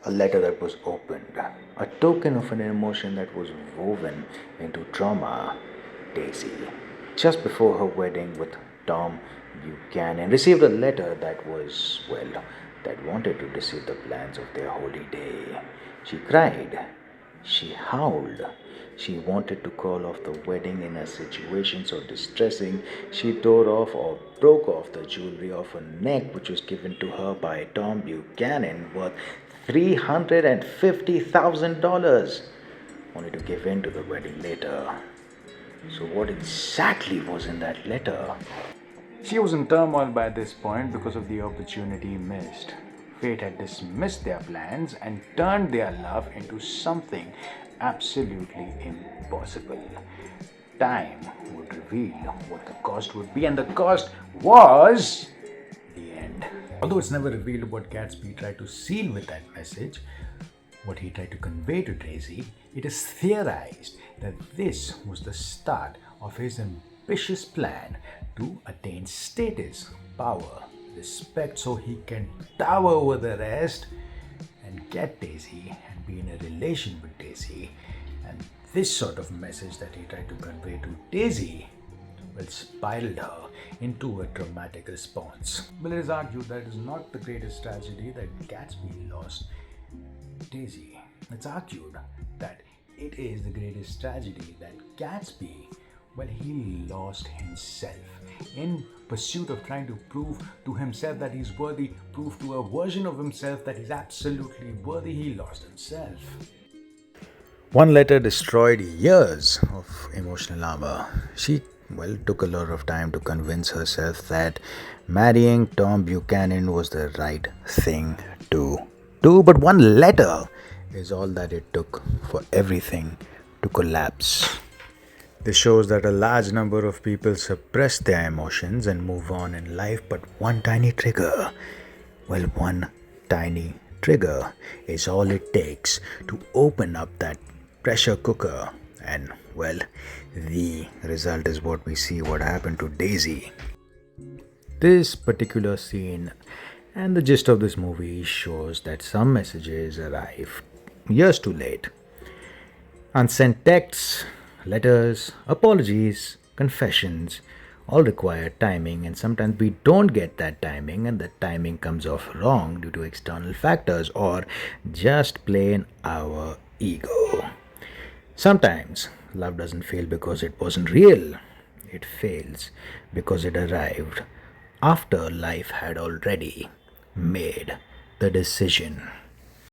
A letter that was opened, a token of an emotion that was woven into trauma. Daisy, just before her wedding with Tom Buchanan, received a letter that was, well, that wanted to deceive the plans of their holy day. She cried. She howled. She wanted to call off the wedding in a situation so distressing. She tore off or broke off the jewelry off her neck, which was given to her by Tom Buchanan, worth $350,000, only to give in to the wedding later. So, what exactly was in that letter? She was in turmoil by this point because of the opportunity missed. Fate had dismissed their plans and turned their love into something absolutely impossible. Time would reveal what the cost would be, and the cost was the end. Although it's never revealed what Gatsby tried to seal with that message, what he tried to convey to Daisy, it is theorized that this was the start of his ambitious plan to attain status, power, respect so he can tower over the rest and get Daisy and be in a relation with Daisy. And this sort of message that he tried to convey to Daisy spiraled her into a dramatic response. Well, it is argued that it is not the greatest tragedy that Gatsby lost Daisy. It's argued that it is the greatest tragedy that Gatsby, he lost himself. In pursuit of trying to prove to himself that he's worthy, prove to a version of himself that he's absolutely worthy, he lost himself. One letter destroyed years of emotional armor. She, took a lot of time to convince herself that marrying Tom Buchanan was the right thing to do. But one letter is all that it took for everything to collapse. This shows that a large number of people suppress their emotions and move on in life, but one tiny trigger, one tiny trigger is all it takes to open up that pressure cooker. And, the result is what we see what happened to Daisy. This particular scene and the gist of this movie shows that some messages arrive years too late. Unsent texts, letters, apologies, confessions all require timing, and sometimes we don't get that timing, and the timing comes off wrong due to external factors or just plain our ego. Sometimes love doesn't fail because it wasn't real, it fails because it arrived after life had already made the decision.